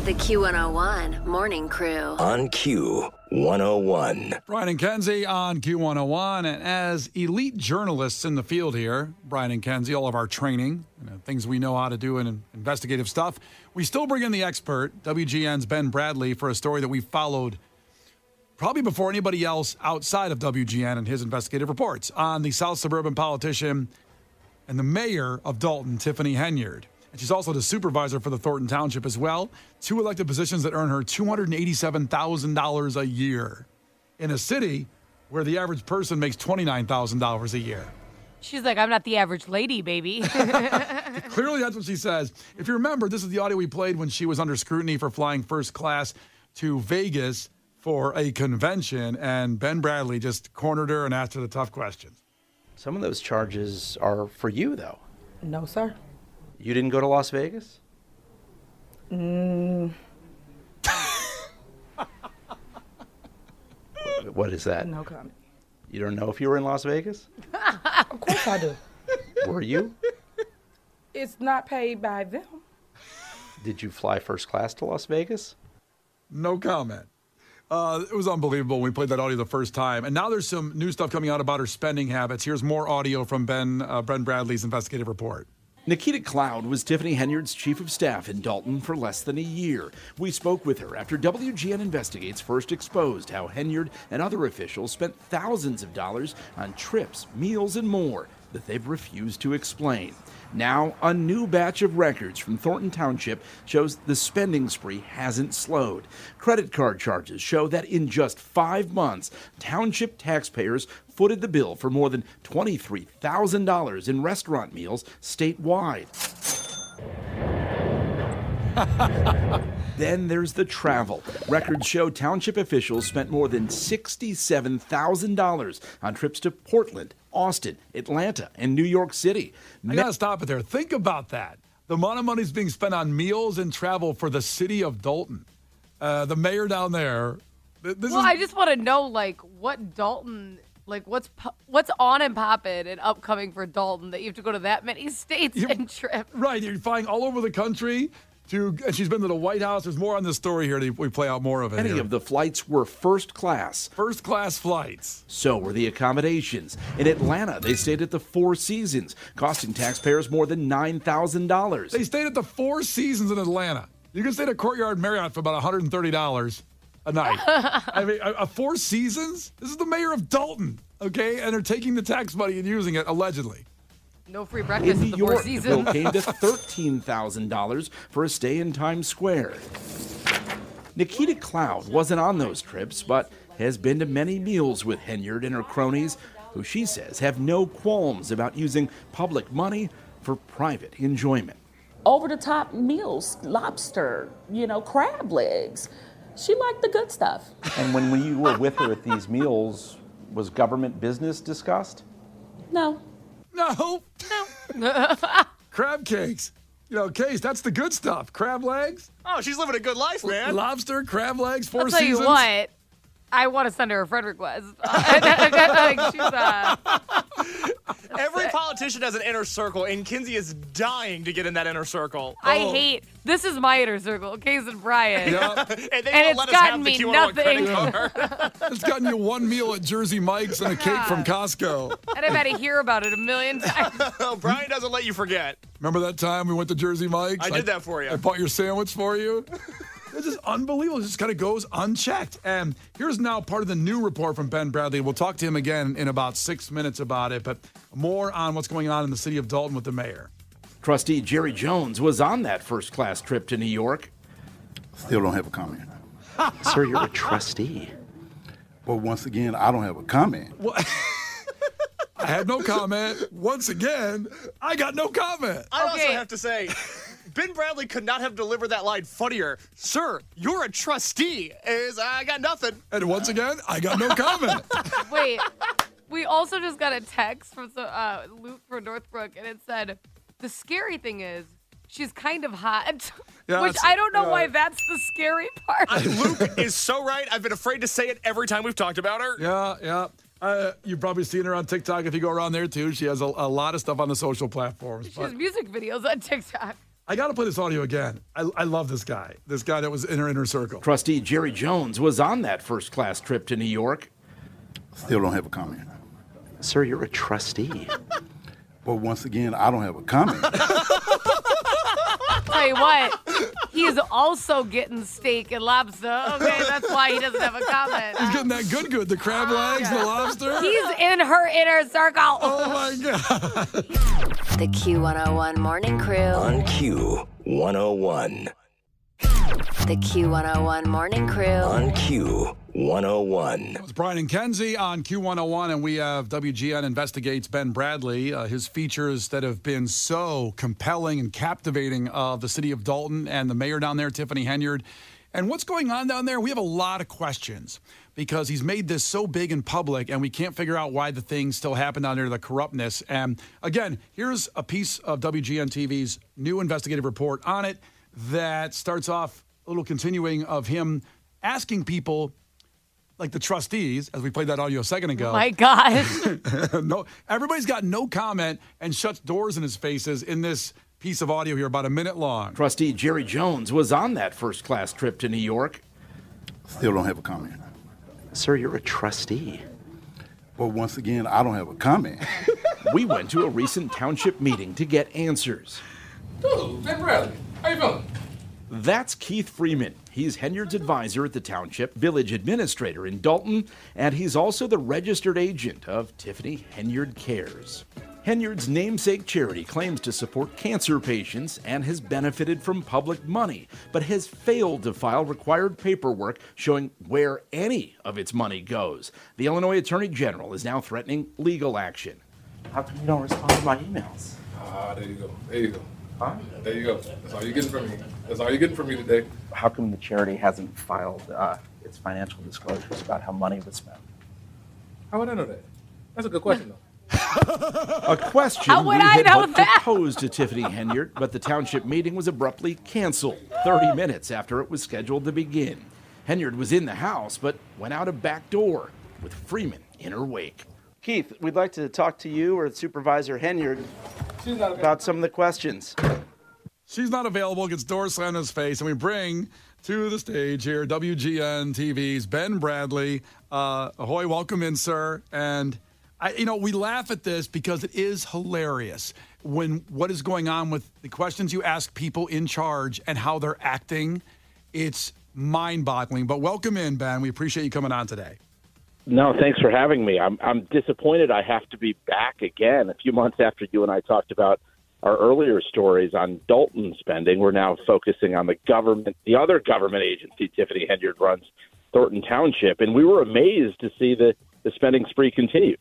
The Q101 Morning Crew. On Q101. Brian Kenzie on Q101. And as elite journalists in the field here, Brian and Kenzie, all of our training, things we know how to do in investigative stuff, we still bring in the expert, WGN's Ben Bradley, for a story that we followed probably before anybody else outside of WGN and his investigative reports on the South suburban politician and the mayor of Dolton, Tiffany Henyard. And she's also the supervisor for the Thornton Township as well. Two elected positions that earn her $287,000 a year in a city where the average person makes $29,000 a year. She's like, I'm not the average lady, baby. Clearly, that's what she says. If you remember, this is the audio we played when she was under scrutiny for flying first class to Vegas for a convention, and Ben Bradley just cornered her and asked her the tough questions. Some of those charges are for you, though. No, sir. You didn't go to Las Vegas? What is that? No comment. You don't know if you were in Las Vegas? Of course I do. Were you? It's not paid by them. Did you fly first class to Las Vegas? No comment. It was unbelievable when we played that audio the first time. And now there's some new stuff coming out about her spending habits. Here's more audio from Ben Bradley's investigative report. Nikita Cloud was Tiffany Henyard's chief of staff in Dolton for less than a year. We spoke with her after WGN Investigates first exposed how Henyard and other officials spent thousands of dollars on trips, meals, and more that they've refused to explain. Now, a new batch of records from Thornton Township shows the spending spree hasn't slowed. Credit card charges show that in just 5 months, township taxpayers footed the bill for more than $23,000 in restaurant meals statewide. Then there's the travel. Records show township officials spent more than $67,000 on trips to Portland, Austin, Atlanta, and New York City. I got to stop it there. Think about that. The amount of money is being spent on meals and travel for the city of Dolton. The mayor down there. I just want to know, what Dolton, what's on and popping and upcoming for Dolton that you have to go to that many states and trip. Right. You're flying all over the country. And she's been to the White House. There's more on this story here. We play out more of it. Many of the flights were first class. First class flights. So were the accommodations. In Atlanta, they stayed at the Four Seasons, costing taxpayers more than $9,000. They stayed at the Four Seasons in Atlanta. You can stay at a Courtyard Marriott for about $130 a night. I mean, a Four Seasons? This is the mayor of Dolton, okay? And they're taking the tax money and using it, allegedly. No free breakfast in at the New Four York, the Seasons. bill came to $13,000 for a stay in Times Square. Nikita Cloud wasn't on those trips, but has been to many meals with Henyard and her cronies, who she says have no qualms about using public money for private enjoyment. Over-the-top meals, lobster, crab legs. She liked the good stuff. And when you were with her at these meals, was government business discussed? No. No. Crab cakes. Case, that's the good stuff. Crab legs. Oh, she's living a good life, man. Lobster, crab legs, Four Seasons. Seasons. I'll tell you what. I want to send her a friend request. Every politician has an inner circle, and Kenzie is dying to get in that inner circle. This is my inner circle, Case and Brian. Yep. And it's gotten me nothing. It's gotten you one meal at Jersey Mike's and a cake from Costco. And I've had to hear about it a million times. Brian doesn't let you forget. Remember that time we went to Jersey Mike's? I did that for you. I bought your sandwich for you. This is unbelievable. It just kind of goes unchecked. And here's now part of the new report from Ben Bradley. We'll talk to him again in about 6 minutes about it, but more on what's going on in the city of Dolton with the mayor. Trustee Jerry Jones was on that first-class trip to New York. Still don't have a comment. Sir, you're a trustee. But once again, I don't have a comment. Well, I had no comment. Once again, I got no comment. I also have to say, Ben Bradley could not have delivered that line funnier. Sir, you're a trustee. I got nothing. And once again, I got no comment. Wait, we also just got a text from Luke from Northbrook, and it said, the scary thing is, she's kind of hot. Yeah, which I don't know why that's the scary part. Luke is so right. I've been afraid to say it every time we've talked about her. Yeah. You've probably seen her on TikTok if you go around there, too. She has a lot of stuff on the social platforms. She has music videos on TikTok. I got to play this audio again. I love this guy. This guy that was in her inner circle. Trustee Jerry Jones was on that first-class trip to New York. Still don't have a comment. Sir, you're a trustee. But once again, I don't have a comment. Tell you what, he's also getting steak and lobster. Okay, that's why he doesn't have a comment. He's getting that good. The crab legs, the lobster. He's in her inner circle. Oh, my God. The Q101 Morning Crew. On Q101. The Q101 Morning Crew. On Q101. It's Brian Kenzie on Q101, and we have WGN investigates Ben Bradley. His features that have been so compelling and captivating of the city of Dolton and the mayor down there, Tiffany Henyard. And what's going on down there? We have a lot of questions because he's made this so big in public, and we can't figure out why the things still happen down there, the corruptness. And again, here's a piece of WGN TV's new investigative report on it that starts off a little continuing of him asking people, like the trustees, as we played that audio a second ago. Oh my God. No, everybody's got no comment and shuts doors in his faces in this piece of audio here, about a minute long. Trustee Jerry Jones was on that first-class trip to New York. Still don't have a comment. Sir, you're a trustee. But once again, I don't have a comment. We went to a recent township meeting to get answers. Dude, Ben Bradley, how you feeling? That's Keith Freeman. He's Henyard's advisor at the township, village administrator in Dolton, and he's also the registered agent of Tiffany Henyard Cares. Henyard's namesake charity claims to support cancer patients and has benefited from public money, but has failed to file required paperwork showing where any of its money goes. The Illinois Attorney General is now threatening legal action. How come you don't respond to my emails? There you go. There you go. Huh? There you go. That's all you're getting from me. That's all you're getting from me today. How come the charity hasn't filed its financial disclosures about how money was spent? How would I know that? That's a good question, though. A question How would we I had know hoped that? to pose to Tiffany Henyard, but the township meeting was abruptly canceled 30 minutes after it was scheduled to begin. Henyard was in the house, but went out a back door with Freeman in her wake. Keith, we'd like to talk to you or Supervisor Henyard about some of the questions. She's not available, gets doors slammed in his face, and we bring to the stage here WGN TV's Ben Bradley. Ahoy, welcome in, sir. And we laugh at this because it is hilarious when what is going on with the questions you ask people in charge and how they're acting. It's mind-boggling. But welcome in, Ben. We appreciate you coming on today. No, thanks for having me. I'm disappointed I have to be back again. A few months after you and I talked about our earlier stories on Dolton spending, we're now focusing on the other government agency Tiffany Henyard runs, Thornton Township, and we were amazed to see the spending spree continues.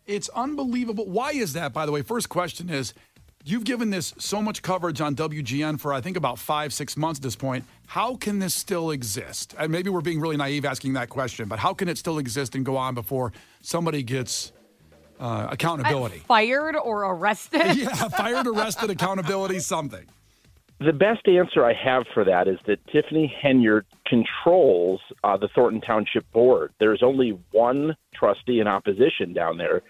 It's unbelievable. Why is that, by the way? First question is, you've given this so much coverage on WGN for, I think, about 5-6 months at this point. How can this still exist? And maybe we're being really naive asking that question, but how can it still exist and go on before somebody gets accountability? Fired or arrested? Yeah, fired, arrested, accountability, something. The best answer I have for that is that Tiffany Henyard controls the Thornton Township Board. There's only one trustee in opposition down there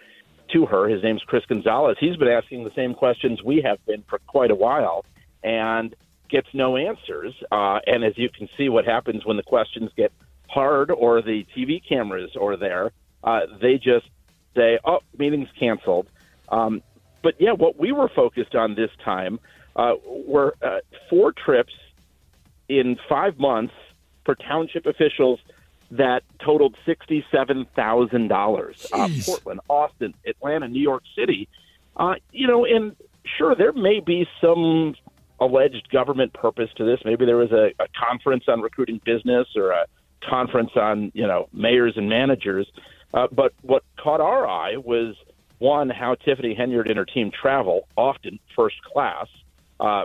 to her. His name's Chris Gonzalez. He's been asking the same questions we have been for quite a while and gets no answers. And as you can see, what happens when the questions get hard or the TV cameras are there, they just say, oh, meeting's canceled. But, yeah, what we were focused on this time were 4 trips in 5 months for township officials that totaled $67,000. Portland, Austin, Atlanta, New York City. And sure, there may be some alleged government purpose to this. Maybe there was a conference on recruiting business or a conference on, mayors and managers. But what caught our eye was, one, how Tiffany Henyard and her team travel, often first class,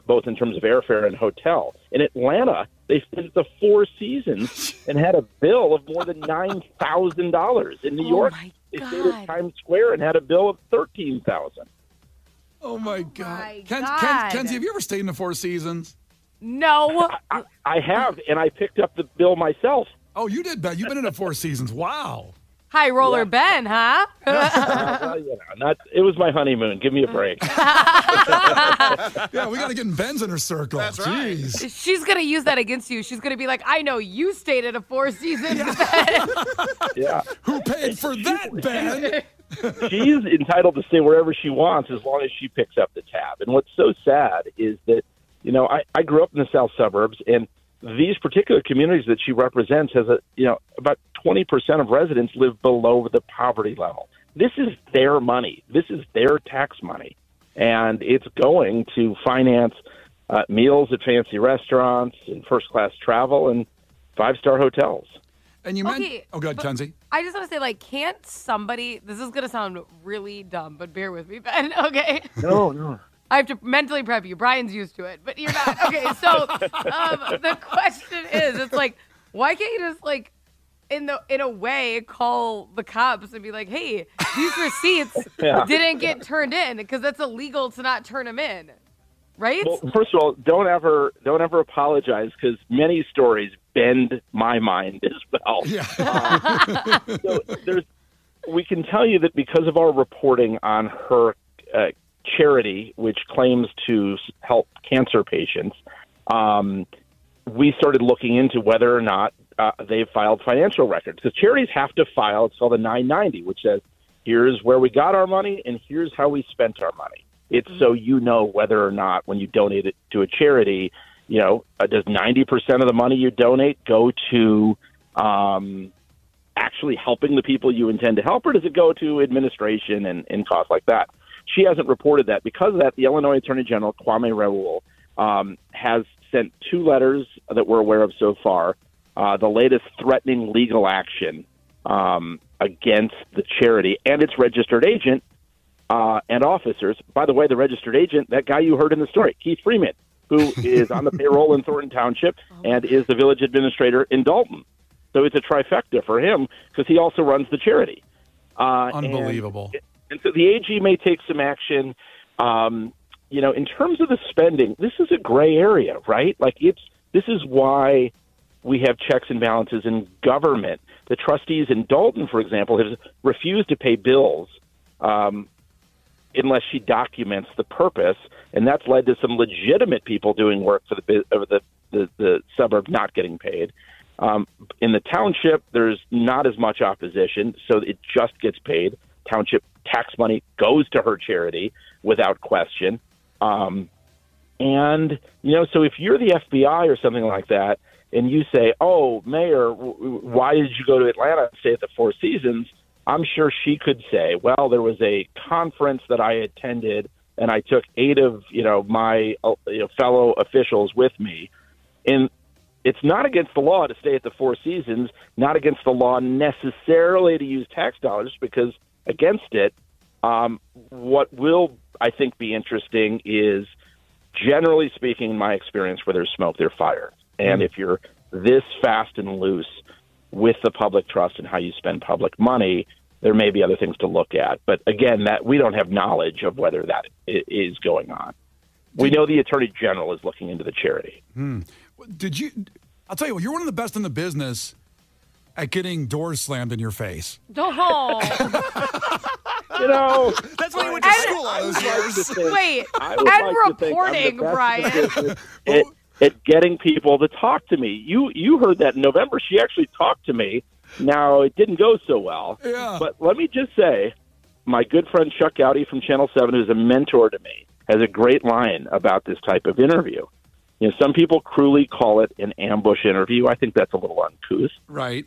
both in terms of airfare and hotel. In Atlanta, they spent the 4 seasons and had a bill of more than $9,000. In New York, they stayed at Times Square and had a bill of $13,000. Oh, my God. Kenzie, have you ever stayed in the 4 Seasons? No. I have, and I picked up the bill myself. Oh, you did, Ben. You've been in the 4 Seasons. Wow. High roller Ben, huh? Well, it was my honeymoon. Give me a break. Yeah, we got to get Ben's inner circle. That's right. Jeez. She's going to use that against you. She's going to be like, I know you stayed at a Four Seasons, Ben. Yeah. Who paid for that, Ben? She's entitled to stay wherever she wants as long as she picks up the tab. And what's so sad is that, I grew up in the south suburbs, and these particular communities that she represents has about 20% of residents live below the poverty level. This is their money. This is their tax money. And it's going to finance meals at fancy restaurants and first-class travel and five-star hotels. And you mentioned... Oh, go ahead, Kenzie. I just want to say, can't somebody... This is going to sound really dumb, but bear with me, Ben, okay? No. I have to mentally prep you. Brian's used to it, but you're not. Okay, so the question is, it's why can't you just, in a way, call the cops and be like, hey, these receipts didn't get turned in, because that's illegal to not turn them in, right? Well, first of all, don't ever apologize, because many stories bend my mind as well. Yeah. So we can tell you that because of our reporting on her charity, which claims to help cancer patients, we started looking into whether or not they've filed financial records. Because charities have to file, it's called a 990, which says, here's where we got our money and here's how we spent our money. It's so you know whether or not when you donate it to a charity, does 90% of the money you donate go to actually helping the people you intend to help, or does it go to administration and costs like that? She hasn't reported that. Because of that, the Illinois Attorney General, Kwame Raoul, has sent 2 letters that we're aware of so far, the latest threatening legal action against the charity and its registered agent and officers. By the way, the registered agent, that guy you heard in the story, Keith Freeman, who is on the payroll in Thornton Township and is the village administrator in Dalton. So it's a trifecta for him because he also runs the charity. Unbelievable. And so the AG may take some action. In terms of the spending, this is a gray area, right? This is why we have checks and balances in government. The trustees in Dalton, for example, have refused to pay bills unless she documents the purpose, and that's led to some legitimate people doing work for the suburb not getting paid. In the township, there's not as much opposition, so it just gets paid. Township tax money goes to her charity without question. So if you're the FBI or something like that, and you say, oh, Mayor, why did you go to Atlanta and stay at the Four Seasons? I'm sure she could say, well, there was a conference that I attended, and I took 8 of my fellow officials with me. And it's not against the law to stay at the Four Seasons, not against the law necessarily to use tax dollars, because against it, what will, I think, be interesting is, generally speaking, in my experience, where there's smoke, there's fire. And if you're this fast and loose with the public trust and how you spend public money, there may be other things to look at. But again, that we don't have knowledge of whether that is going on. We know the Attorney General is looking into the charity. I'll tell you what, you're one of the best in the business at getting doors slammed in your face. Oh. That's what he went to school all those years. Wait, and reporting, Brian. At getting people to talk to me. You heard that in November. She actually talked to me. Now, it didn't go so well. Yeah. But let me just say, my good friend Chuck Gowdy from Channel 7, who's a mentor to me, has a great line about this type of interview. Some people cruelly call it an ambush interview. I think that's a little uncouth. Right.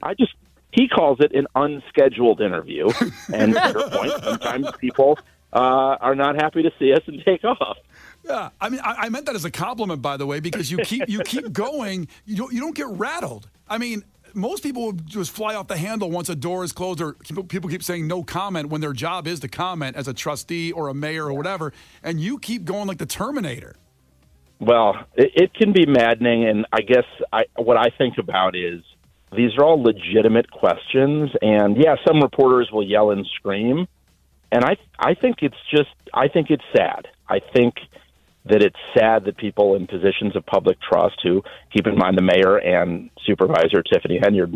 He calls it an unscheduled interview. And to your point, sometimes people are not happy to see us and take off. Yeah, I mean, I meant that as a compliment, by the way, because you keep going. You don't get rattled. I mean, most people would just fly off the handle once a door is closed, or people keep saying no comment when their job is to comment as a trustee or a mayor or whatever, and you keep going like the Terminator. Well, it can be maddening, and I guess what I think about is these are all legitimate questions, and yeah, some reporters will yell and scream, and I think it's sad. I think that it's sad that people in positions of public trust, who, keep in mind, the mayor and supervisor Tiffany Henyard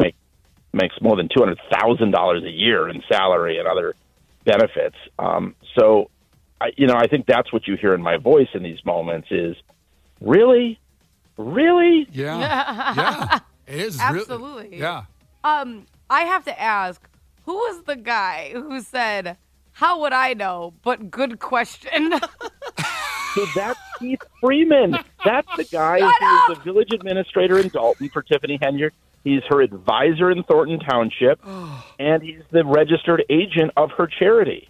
makes more than $200,000 a year in salary and other benefits. So, I think that's what you hear in my voice in these moments is, really? Really? Yeah. It is. Absolutely. Really, yeah. I have to ask, who was the guy who said, "How would I know?" But good question. So that's Keith Freeman. That's the guy who is the village administrator in Dolton for Tiffany Henyard. He's her advisor in Thornton Township, and he's the registered agent of her charity.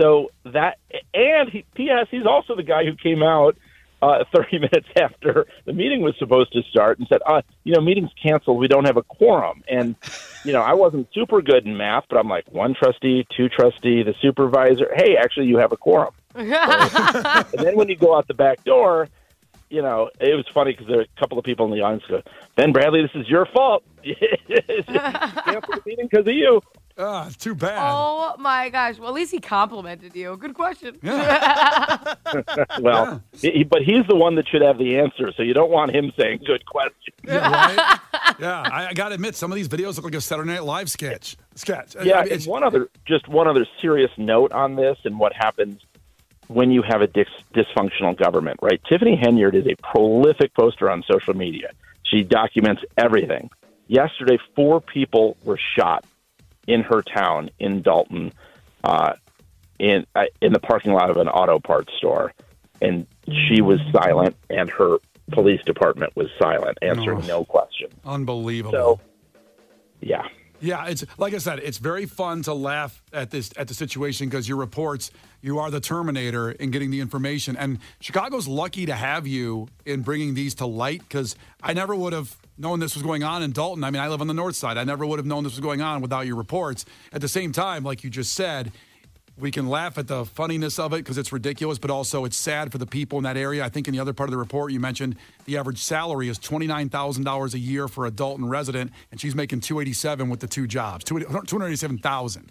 So P.S., he's also the guy who came out 30 minutes after the meeting was supposed to start and said, meeting's canceled. We don't have a quorum. And, I wasn't super good in math, but I'm like, 1 trustee, 2 trustee, the supervisor. Hey, actually, you have a quorum. And then when you go out the back door, it was funny because there were a couple of people in the audience go, Ben Bradley, this is your fault. You canceled the meeting because of you. It's too bad. Oh, my gosh. Well, at least he complimented you. Good question. Yeah. Well, but he's the one that should have the answer, so you don't want him saying good question. Yeah, right? Yeah, I got to admit, some of these videos look like a Saturday Night Live sketch. Yeah, and one other serious note on this and what happens when you have a dysfunctional government, right? Tiffany Henyard is a prolific poster on social media. She documents everything. Yesterday, 4 people were shot in her town in Dolton, in the parking lot of an auto parts store, and she was silent, and her police department was silent, answering no questions. Unbelievable. So, yeah. Yeah, it's like I said, it's very fun to laugh at the situation because your reports, you are the Terminator in getting the information. And Chicago's lucky to have you in bringing these to light because I never would have known this was going on in Dolton. I mean, I live on the north side. I never would have known this was going on without your reports. At the same time, like you just said, we can laugh at the funniness of it because it's ridiculous, but also it's sad for the people in that area. I think in the other part of the report you mentioned the average salary is $29,000 a year for a Dolton resident, and she's making $287,000 with the 2 jobs, $287,000.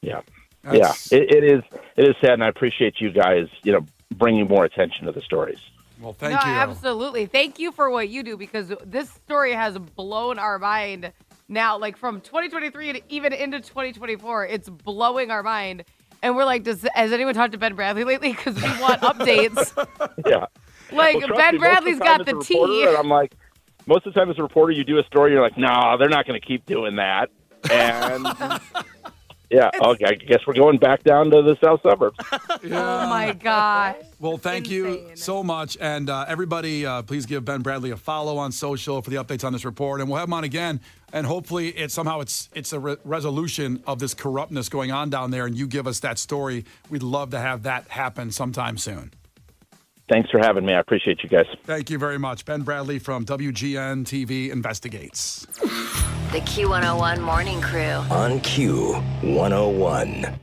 Yeah, it is sad, and I appreciate you guys, bringing more attention to the stories. Well, thank you. Absolutely. Thank you for what you do because this story has blown our mind. Now, like from 2023 to even into 2024, it's blowing our mind. And we're like, has anyone talked to Ben Bradley lately? Because we want updates. Yeah. Like, Ben Bradley's got the tea. And I'm like, most of the time as a reporter, you do a story, you're like, no, they're not going to keep doing that. And yeah, okay, I guess we're going back down to the south suburbs. Oh, my gosh. Well, thank you so much. And everybody, please give Ben Bradley a follow on social for the updates on this report. And we'll have him on again. And hopefully it's a resolution of this corruptness going on down there. And you give us that story. We'd love to have that happen sometime soon. Thanks for having me. I appreciate you guys. Thank you very much. Ben Bradley from WGN TV Investigates. The Q101 Morning Crew. On Q101.